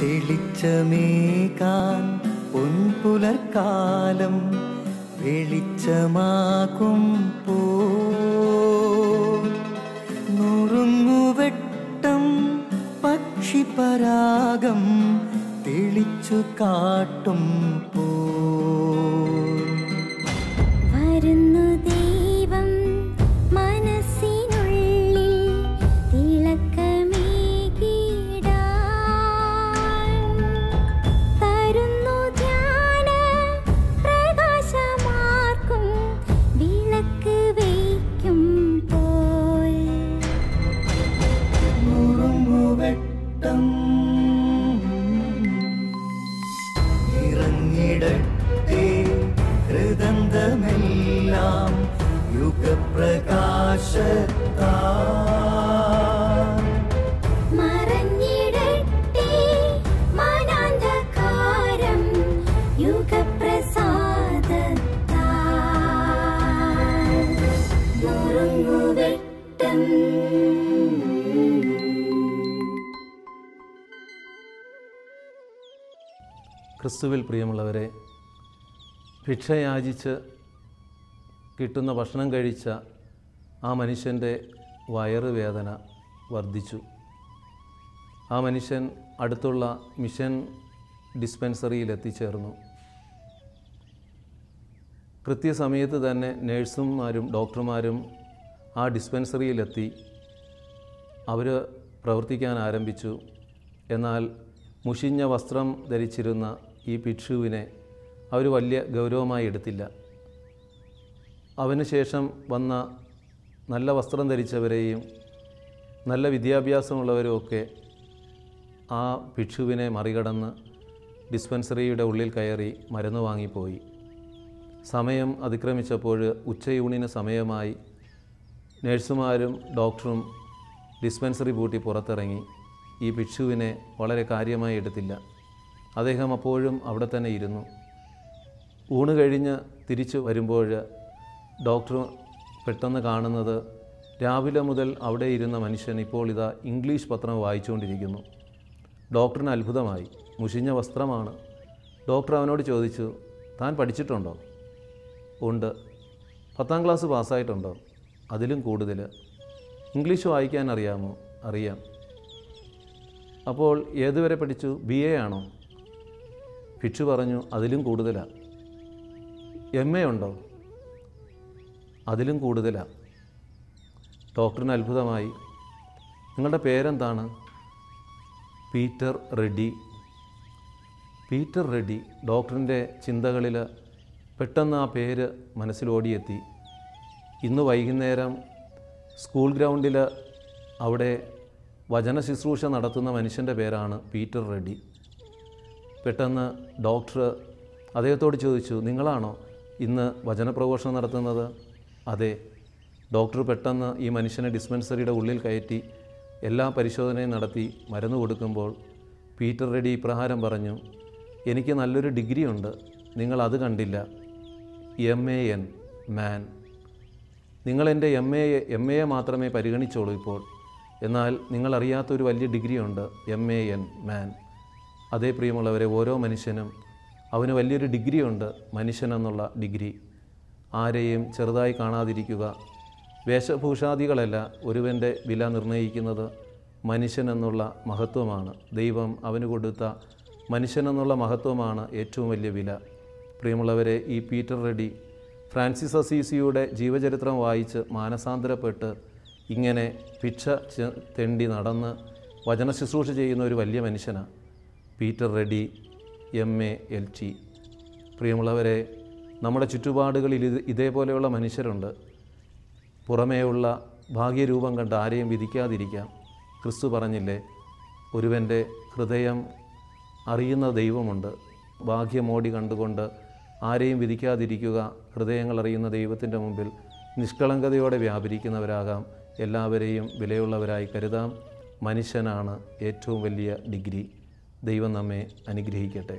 തെളിച്ചമേകാൻ പൊൻപുലർക്കാലം വെളിച്ചമാകുമ്പോ നുറുങ്ങുവെട്ടം പക്ഷിപരാഗം തെളിച്ചു കാട്ടുമ്പോ വരുന്നു ദൈവം മനസ്സിനുള്ളിൽ തിളക്കമേകിടാൻ തരുന്നു ധ്യാന പ്രകാശമാർക്കും വിളക്ക് വയ്ക്കുമ്പോൾ നുറുങ്ങുവെട്ടം ഇറങ്ങിടട്ടെ ഹൃദന്തമെല്ലാം യുഗപ്രകാശത്താൽ മറഞ്ഞിടട്ടെ മനാന്ധകാരം യുഗപ്രസാദത്താൽ നുറുങ്ങുവെട്ടം. ക്രിസ്തുവിൽ പ്രിയമുള്ളവരെ, ഭിക്ഷയാചിച്ച് കിട്ടുന്ന ഭക്ഷണം കഴിച്ച ആ മനുഷ്യൻ്റെ വയറുവേദന വർദ്ധിച്ചു. ആ മനുഷ്യൻ അടുത്തുള്ള മിഷൻ ഡിസ്പെൻസറിയിൽ എത്തിച്ചേർന്നു. കൃത്യസമയത്ത് തന്നെ നേഴ്സുമാരും ഡോക്ടർമാരും ആ ഡിസ്പെൻസറിയിലെത്തി. അവർ പ്രവർത്തിക്കാൻ ആരംഭിച്ചു. എന്നാൽ മുഷിഞ്ഞ വസ്ത്രം ധരിച്ചിരുന്ന ഈ ഭിക്ഷുവിനെ അവർ വലിയ ഗൗരവമായി എടുത്തില്ല. അവന് ശേഷം വന്ന നല്ല വസ്ത്രം ധരിച്ചവരെയും നല്ല വിദ്യാഭ്യാസമുള്ളവരുമൊക്കെ ആ ഭിക്ഷുവിനെ മറികടന്ന് ഡിസ്പെൻസറിയുടെ ഉള്ളിൽ കയറി മരുന്ന് വാങ്ങിപ്പോയി. സമയം അതിക്രമിച്ചപ്പോൾ ഉച്ചയൂണിന് സമയമായി. നഴ്സുമാരും ഡോക്ടറും ഡിസ്പെൻസറി പൂട്ടി പുറത്തിറങ്ങി. ഈ ഭിക്ഷുവിനെ വളരെ കാര്യമായി എടുത്തില്ല. അദ്ദേഹം അപ്പോഴും അവിടെ തന്നെ ഇരുന്നു. ഊണ് കഴിഞ്ഞ് തിരിച്ചു വരുമ്പോൾ ഡോക്ടർ പെട്ടെന്ന് കാണുന്നത് രാവിലെ മുതൽ അവിടെ ഇരുന്ന മനുഷ്യൻ ഇപ്പോൾ ഇതാ ഇംഗ്ലീഷ് പത്രം വായിച്ചുകൊണ്ടിരിക്കുന്നു. ഡോക്ടറിന് അത്ഭുതമായി. മുഷിഞ്ഞ വസ്ത്രമാണ്. ഡോക്ടർ അവനോട് ചോദിച്ചു, താൻ പഠിച്ചിട്ടുണ്ടോ? ഉണ്ട്. 10ാം ക്ലാസ് പാസ്സായിട്ടുണ്ടോ? അതിലും കൂടുതൽ. ഇംഗ്ലീഷ് വായിക്കാൻ അറിയാമോ? അറിയാം. അപ്പോൾ ഏതുവരെ പഠിച്ചു? BA ആണോ? ഭിക്ഷു പറഞ്ഞു, അതിലും കൂടുതലാണ്. MA ഉണ്ടോ? അതിലും കൂടുതലാണ്. ഡോക്ടറിന് അത്ഭുതമായി. നിങ്ങളുടെ പേരെന്താണ്? പീറ്റർ റെഡ്ഡി. പീറ്റർ റെഡ്ഡി. ഡോക്ടറിൻ്റെ ചിന്തകളിൽ പെട്ടെന്ന് ആ പേര് മനസ്സിലോടിയെത്തി. ഇന്ന് വൈകുന്നേരം സ്കൂൾ ഗ്രൗണ്ടിൽ അവിടെ വചന ശുശ്രൂഷ നടത്തുന്ന മനുഷ്യൻ്റെ പേരാണ് പീറ്റർ റെഡ്ഡി. പെട്ടെന്ന് ഡോക്ടർ അദ്ദേഹത്തോട് ചോദിച്ചു, നിങ്ങളാണോ ഇന്ന് വചനപ്രഘോഷണം നടത്തുന്നത്? അതെ. ഡോക്ടർ പെട്ടെന്ന് ഈ മനുഷ്യനെ ഡിസ്പെൻസറിയുടെ ഉള്ളിൽ കയറ്റി എല്ലാ പരിശോധനയും നടത്തി മരുന്ന് കൊടുക്കുമ്പോൾ പീറ്റർ റെഡ്ഡി ഇപ്രകാരം പറഞ്ഞു, എനിക്ക് നല്ലൊരു ഡിഗ്രി ഉണ്ട്, നിങ്ങളത് കണ്ടില്ല. MAN മാൻ. നിങ്ങളെൻ്റെ MA മാത്രമേ പരിഗണിച്ചോളൂ ഇപ്പോൾ. എന്നാൽ നിങ്ങളറിയാത്തൊരു വലിയ ഡിഗ്രിയുണ്ട്, MAN മാൻ. അതേ പ്രിയമുള്ളവരെ, ഓരോ മനുഷ്യനും അവന് വലിയൊരു ഡിഗ്രിയുണ്ട്, മനുഷ്യനെന്നുള്ള ഡിഗ്രി. ആരെയും ചെറുതായി കാണാതിരിക്കുക. വേഷഭൂഷാദികളല്ല ഒരുവൻ്റെ വില നിർണ്ണയിക്കുന്നത്, മനുഷ്യനെന്നുള്ള മഹത്വമാണ്. ദൈവം അവന് കൊടുത്ത മനുഷ്യനെന്നുള്ള മഹത്വമാണ് ഏറ്റവും വലിയ വില. പ്രിയമുള്ളവരെ, ഈ പീറ്റർ റെഡ്ഡി ഫ്രാൻസിസ് അസീസിയുടെ ജീവചരിത്രം വായിച്ച് മാനസാന്തരപ്പെട്ട് ഇങ്ങനെ ഭിക്ഷ തെണ്ടി നടന്ന് വചന ശുശ്രൂഷ ചെയ്യുന്ന ഒരു വലിയ മനുഷ്യനാണ് പീറ്റർ റെഡ്ഡി, MA LT. പ്രിയമുള്ളവരെ, നമ്മുടെ ചുറ്റുപാടുകളിൽ ഇതേപോലെയുള്ള മനുഷ്യരുണ്ട്. പുറമേയുള്ള ഭാഗ്യരൂപം കണ്ട് ആരെയും വിധിക്കാതിരിക്കാം. ക്രിസ്തു പറഞ്ഞില്ലേ, ഒരുവൻ്റെ ഹൃദയം അറിയുന്ന ദൈവമുണ്ട്. ഭാഗ്യമോടി കണ്ടുകൊണ്ട് ആരെയും വിധിക്കാതിരിക്കുക. ഹൃദയങ്ങൾ അറിയുന്ന ദൈവത്തിൻ്റെ മുമ്പിൽ നിഷ്കളങ്കതയോടെ വ്യാപരിക്കുന്നവരാകാം. എല്ലാവരെയും വിലയുള്ളവരായി കരുതാം. മനുഷ്യനാണ് ഏറ്റവും വലിയ ഡിഗ്രി. ദൈവം നമ്മെ അനുഗ്രഹിക്കട്ടെ.